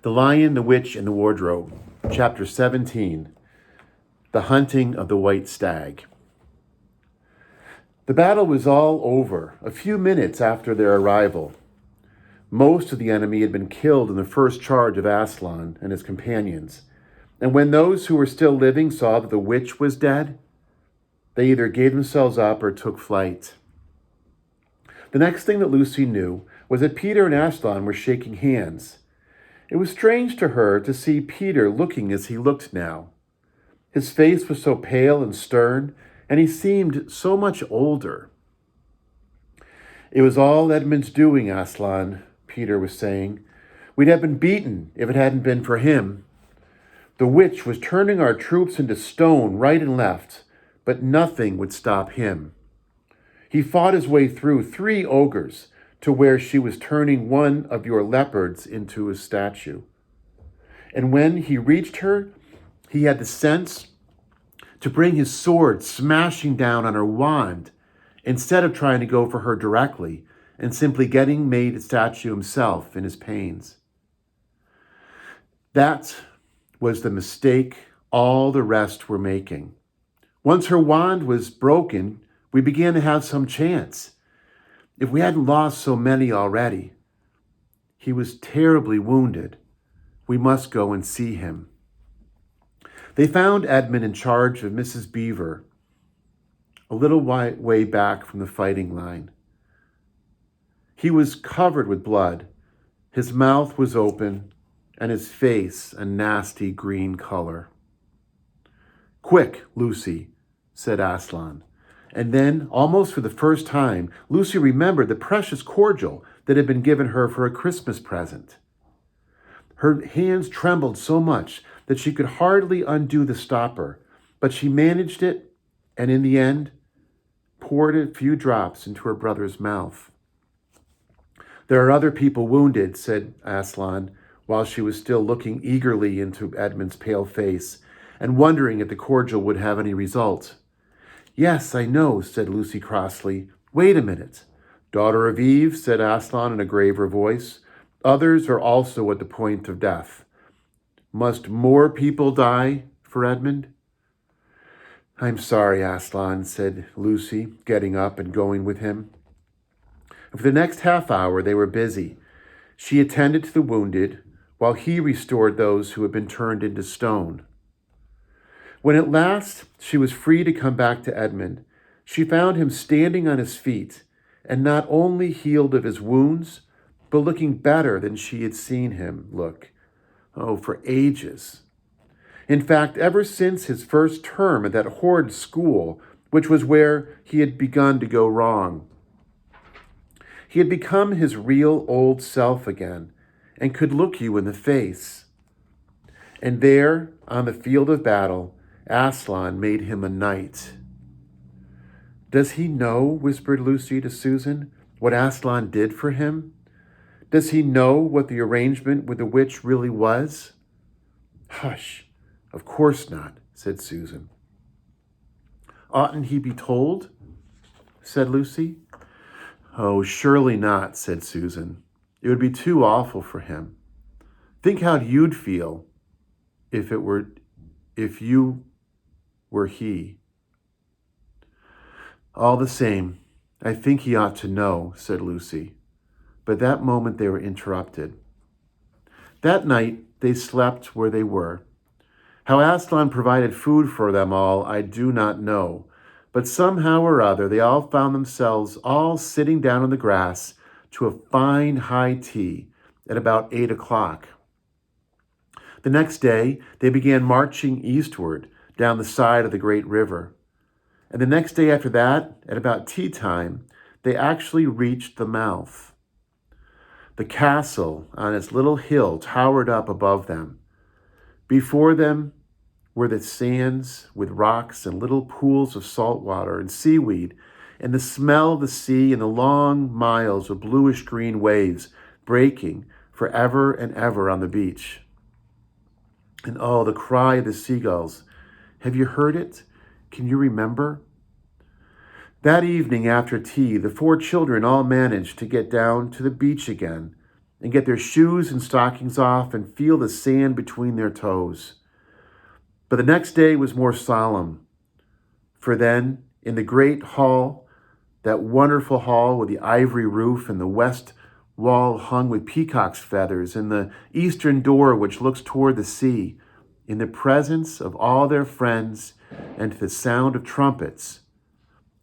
The Lion, the Witch, and the Wardrobe, Chapter 17, The Hunting of the White Stag. The battle was all over a few minutes after their arrival. Most of the enemy had been killed in the first charge of Aslan and his companions, and when those who were still living saw that the witch was dead, they either gave themselves up or took flight. The next thing that Lucy knew was that Peter and Aslan were shaking hands. It was strange to her to see Peter looking as he looked now. His face was so pale and stern, and he seemed so much older. "It was all Edmund's doing, Aslan," Peter was saying. "We'd have been beaten if it hadn't been for him. The witch was turning our troops into stone right and left, but nothing would stop him. He fought his way through 3 ogres to where she was turning one of your leopards into a statue. And when he reached her, he had the sense to bring his sword smashing down on her wand instead of trying to go for her directly and simply getting made a statue himself in his pains. That was the mistake all the rest were making. Once her wand was broken, we began to have some chance. If we hadn't lost so many already. He was terribly wounded. We must go and see him." They found Edmund in charge of Mrs. Beaver, a little way back from the fighting line. He was covered with blood. His mouth was open, and his face a nasty green color. "Quick, Lucy," said Aslan. And then, almost for the first time, Lucy remembered the precious cordial that had been given her for a Christmas present. Her hands trembled so much that she could hardly undo the stopper, but she managed it, and in the end, poured a few drops into her brother's mouth. "There are other people wounded," said Aslan, while she was still looking eagerly into Edmund's pale face and wondering if the cordial would have any result. "Yes, I know," said Lucy crossly. "Wait a minute." "Daughter of Eve," said Aslan in a graver voice, "others are also at the point of death. Must more people die for Edmund?" "I'm sorry, Aslan," said Lucy, getting up and going with him. For the next half hour they were busy. She attended to the wounded, while he restored those who had been turned into stone. When at last she was free to come back to Edmund, she found him standing on his feet and not only healed of his wounds, but looking better than she had seen him look, for ages. In fact, ever since his first term at that horrid school, which was where he had begun to go wrong. He had become his real old self again and could look you in the face. And there, on the field of battle, Aslan made him a knight. "Does he know," whispered Lucy to Susan, "what Aslan did for him? Does he know what the arrangement with the witch really was?" "Hush, of course not," said Susan. "Oughtn't he be told?" said Lucy. "Oh, surely not," said Susan. "It would be too awful for him. Think how you'd feel if you were he." "All the same, I think he ought to know," said Lucy. But that moment they were interrupted. That night they slept where they were. How Aslan provided food for them all, I do not know, but somehow or other they all found themselves all sitting down on the grass to a fine high tea at about 8 o'clock. The next day they began marching eastward down the side of the great river. And the next day after that, at about tea time, they actually reached the mouth. The castle on its little hill towered up above them. Before them were the sands with rocks and little pools of salt water and seaweed, and the smell of the sea and the long miles of bluish-green waves breaking forever and ever on the beach. And oh, the cry of the seagulls. Have you heard it? Can you remember? That evening after tea, the 4 children all managed to get down to the beach again, and get their shoes and stockings off and feel the sand between their toes. But the next day was more solemn, for then, in the great hall, that wonderful hall with the ivory roof and the west wall hung with peacock's feathers, and the eastern door which looks toward the sea, in the presence of all their friends and to the sound of trumpets,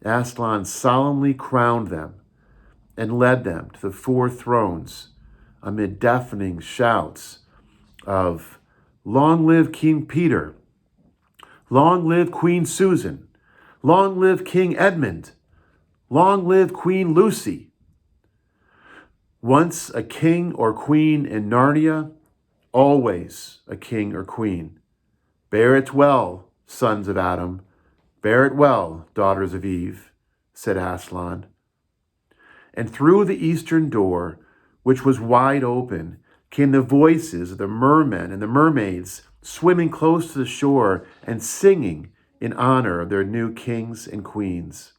Aslan solemnly crowned them and led them to the four thrones amid deafening shouts of "Long live King Peter! Long live Queen Susan! Long live King Edmund! Long live Queen Lucy!" Once a king or queen in Narnia, always a king or queen. Bear it well, sons of Adam. Bear it well, daughters of Eve, said Aslan. And through the eastern door, which was wide open, came the voices of the mermen and the mermaids swimming close to the shore and singing in honor of their new kings and queens.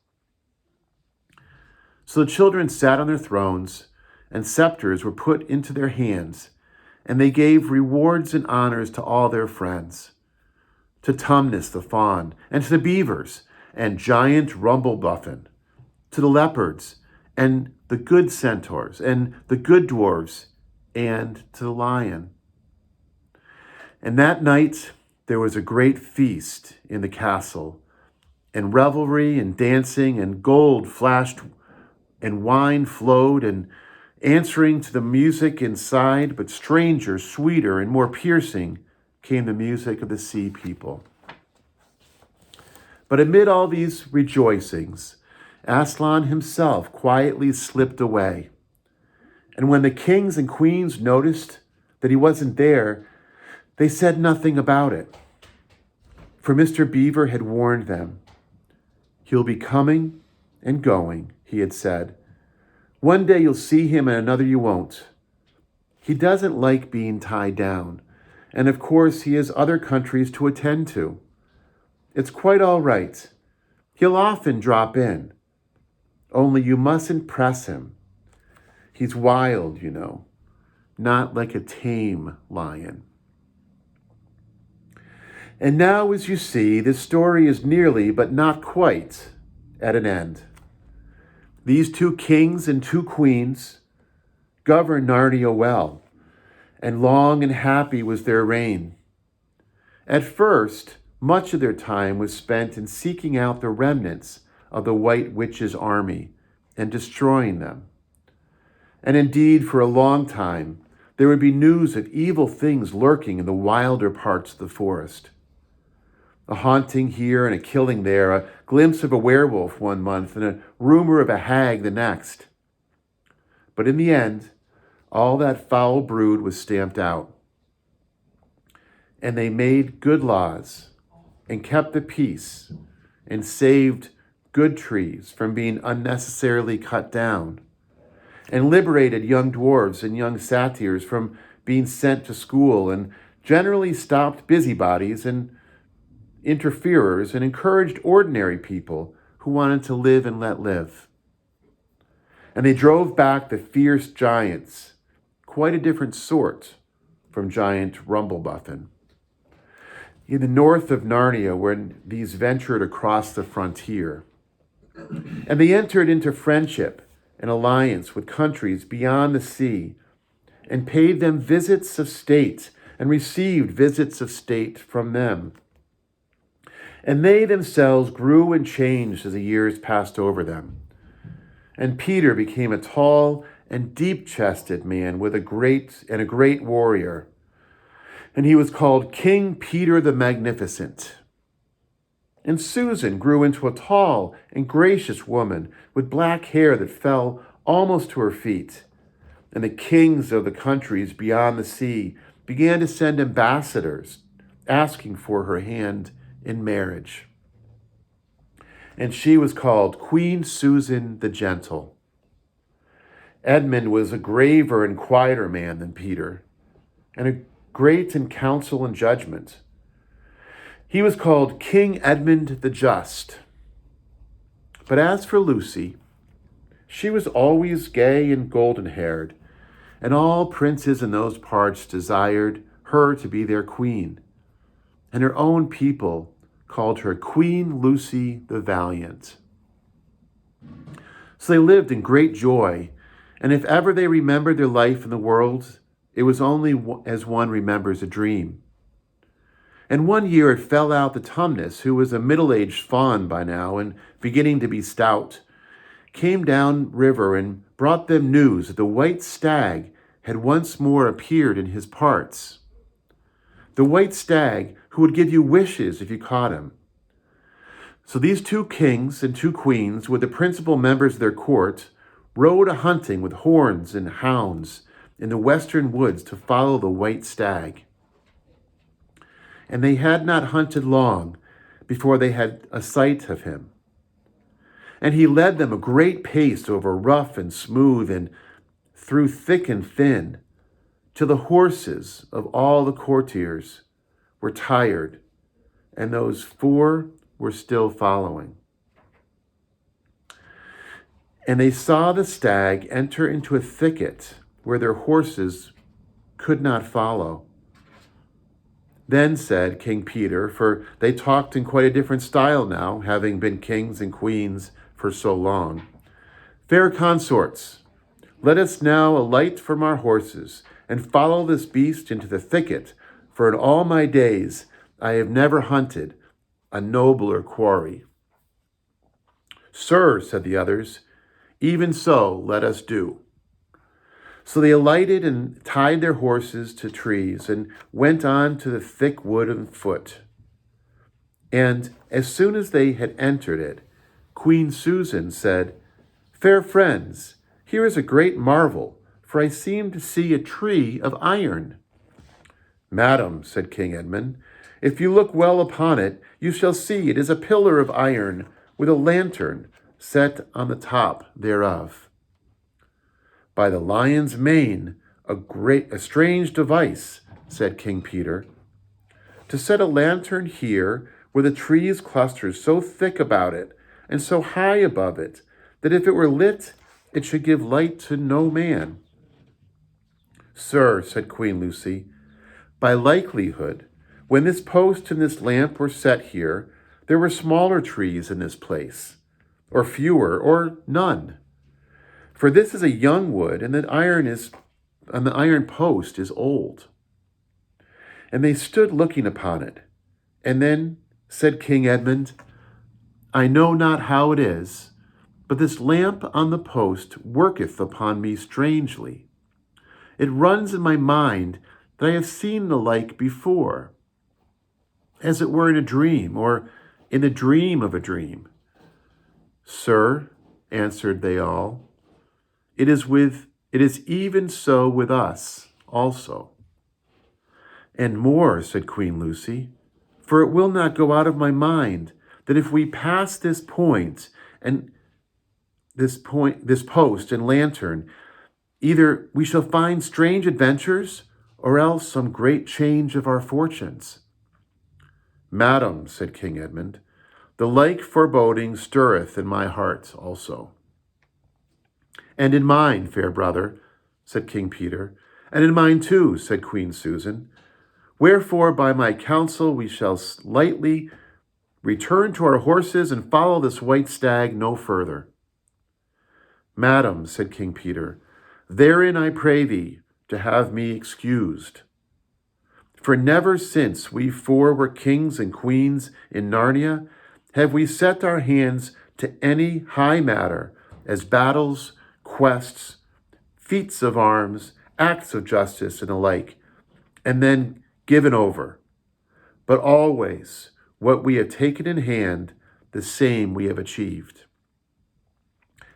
So the children sat on their thrones, and scepters were put into their hands, and they gave rewards and honors to all their friends, to Tumnus the fawn, and to the beavers, and giant Rumblebuffin, to the leopards, and the good centaurs, and the good dwarves, and to the lion. And that night there was a great feast in the castle, and revelry and dancing, and gold flashed, and wine flowed, and answering to the music inside, but stranger, sweeter, and more piercing, came the music of the sea people. But amid all these rejoicings, Aslan himself quietly slipped away. And when the kings and queens noticed that he wasn't there, they said nothing about it. For Mr. Beaver had warned them. "He'll be coming and going," he had said. "One day you'll see him and another you won't. He doesn't like being tied down. And of course he has other countries to attend to. It's quite all right. He'll often drop in. Only you mustn't press him. He's wild, you know, not like a tame lion." And now, as you see, this story is nearly, but not quite, at an end. These two kings and two queens governed Narnia well, and long and happy was their reign. At first, much of their time was spent in seeking out the remnants of the White Witch's army and destroying them. And indeed, for a long time, there would be news of evil things lurking in the wilder parts of the forest. A haunting here and a killing there, a glimpse of a werewolf one month and a rumor of a hag the next. But in the end, all that foul brood was stamped out. And they made good laws and kept the peace and saved good trees from being unnecessarily cut down and liberated young dwarves and young satyrs from being sent to school and generally stopped busybodies and interferers and encouraged ordinary people who wanted to live and let live. And they drove back the fierce giants, quite a different sort from giant Rumblebuffin. In the north of Narnia, when these ventured across the frontier, and they entered into friendship and alliance with countries beyond the sea, and paid them visits of state and received visits of state from them. And they themselves grew and changed as the years passed over them. And Peter became a tall and deep-chested man with a great warrior. And he was called King Peter the Magnificent. And Susan grew into a tall and gracious woman with black hair that fell almost to her feet. And the kings of the countries beyond the sea began to send ambassadors asking for her hand in marriage. And she was called Queen Susan the Gentle. Edmund was a graver and quieter man than Peter, and a great in counsel and judgment. He was called King Edmund the Just. But as for Lucy, she was always gay and golden-haired, and all princes in those parts desired her to be their queen, and her own people called her Queen Lucy the Valiant. So they lived in great joy, and if ever they remembered their life in the world, it was only as one remembers a dream. And one year it fell out that Tumnus, who was a middle-aged faun by now and beginning to be stout, came down river and brought them news that the white stag had once more appeared in his parts. The white stag who would give you wishes if you caught him. So these 2 kings and 2 queens, with the principal members of their court, rode a-hunting with horns and hounds in the western woods to follow the white stag. And they had not hunted long before they had a sight of him. And he led them a great pace over rough and smooth and through thick and thin, till the horses of all the courtiers were tired, and those 4 were still following. And they saw the stag enter into a thicket where their horses could not follow. Then said King Peter, for they talked in quite a different style now, having been kings and queens for so long, "Fair consorts, let us now alight from our horses and follow this beast into the thicket, for in all my days I have never hunted a nobler quarry." "Sir," said the others, "even so let us do." So they alighted and tied their horses to trees and went on to the thick wood on foot. And as soon as they had entered it, Queen Susan said, "Fair friends, here is a great marvel, for I seem to see a tree of iron." "Madam," said King Edmund, "if you look well upon it, you shall see it is a pillar of iron with a lantern set on the top thereof." "By the lion's mane, a strange device," said King Peter. "To set a lantern here where the trees cluster so thick about it and so high above it that if it were lit, it should give light to no man." "Sir," said Queen Lucy, "by likelihood, when this post and this lamp were set here, there were smaller trees in this place, or fewer, or none. For this is a young wood, and the iron post is old." And they stood looking upon it. And then said King Edmund, "I know not how it is, but this lamp on the post worketh upon me strangely. It runs in my mind that I have seen the like before, as it were in a dream, or in the dream of a dream." "Sir," answered they all, It is even so with us also." "And more," said Queen Lucy, "for it will not go out of my mind that if we pass this post and lantern, either we shall find strange adventures, or else some great change of our fortunes." "Madam," said King Edmund, "the like foreboding stirreth in my heart also." "And in mine, fair brother," said King Peter. "And in mine too," said Queen Susan. "Wherefore by my counsel we shall lightly return to our horses and follow this white stag no further." "Madam," said King Peter, "therein I pray thee to have me excused. For never since we 4 were kings and queens in Narnia have we set our hands to any high matter as battles, quests, feats of arms, acts of justice, and the like, and then given over. But always what we have taken in hand, the same we have achieved."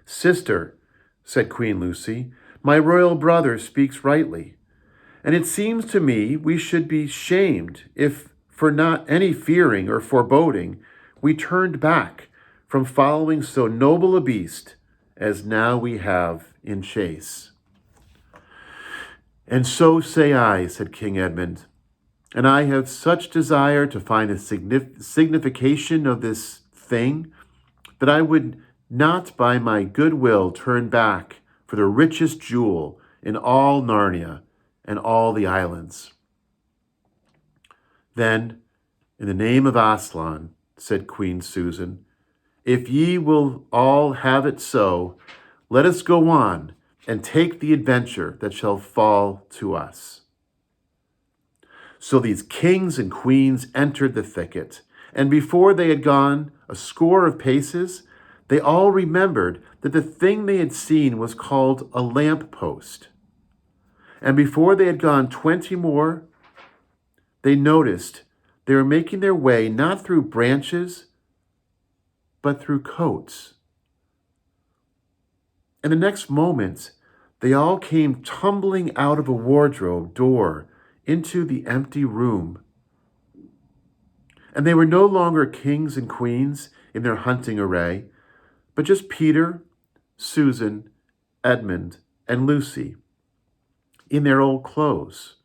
"Sister," said Queen Lucy, "my royal brother speaks rightly, and it seems to me we should be shamed if, for not any fearing or foreboding, we turned back from following so noble a beast as now we have in chase." "And so say I," said King Edmund, "and I have such desire to find a signification of this thing that I would not by my good will turn back for the richest jewel in all Narnia and all the islands. Then, in the name of Aslan, said Queen Susan, if ye will all have it so, let us go on and take the adventure that shall fall to us. So these kings and queens entered the thicket, and before they had gone a score of paces, they all remembered that the thing they had seen was called a lamp post. And before they had gone 20 more, they noticed they were making their way not through branches, but through coats. And the next moment, they all came tumbling out of a wardrobe door into the empty room. And they were no longer kings and queens in their hunting array, but just Peter, Susan, Edmund, and Lucy in their old clothes.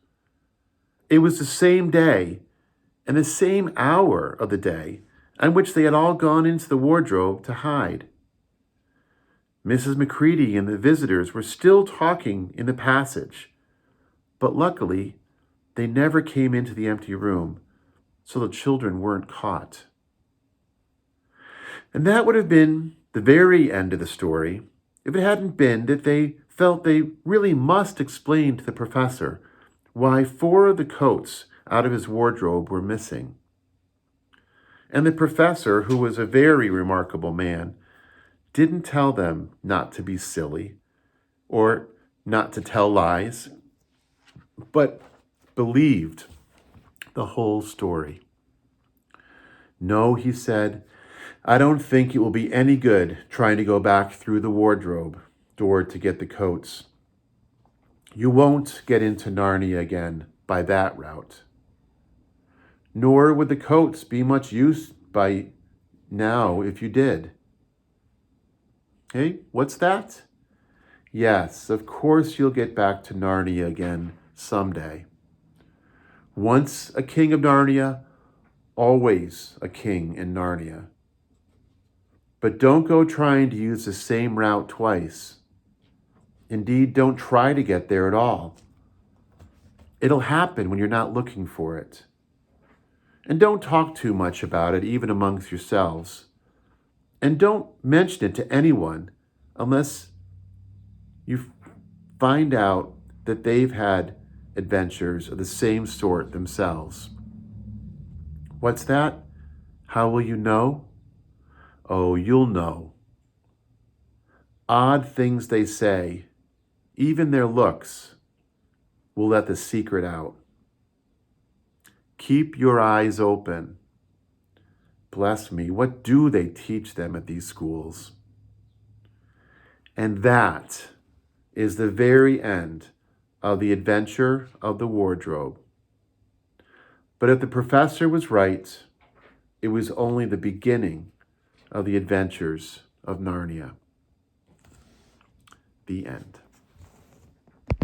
It was the same day and the same hour of the day on which they had all gone into the wardrobe to hide. Mrs. McCready and the visitors were still talking in the passage, but luckily they never came into the empty room, so the children weren't caught. And that would have been the very end of the story if it hadn't been that they felt they really must explain to the professor why 4 of the coats out of his wardrobe were missing. And the professor, who was a very remarkable man, didn't tell them not to be silly or not to tell lies, but believed the whole story. No, he said, I don't think it will be any good trying to go back through the wardrobe door to get the coats. You won't get into Narnia again by that route. Nor would the coats be much use by now if you did. Hey, what's that? Yes, of course you'll get back to Narnia again someday. Once a king of Narnia, always a king in Narnia. But don't go trying to use the same route twice. Indeed, don't try to get there at all. It'll happen when you're not looking for it. And don't talk too much about it, even amongst yourselves. And don't mention it to anyone unless you find out that they've had adventures of the same sort themselves. What's that? How will you know? Oh, you'll know. Odd things they say, even their looks, will let the secret out. Keep your eyes open. Bless me, what do they teach them at these schools? And that is the very end of the adventure of the wardrobe. But if the professor was right, it was only the beginning of the adventures of Narnia. The end.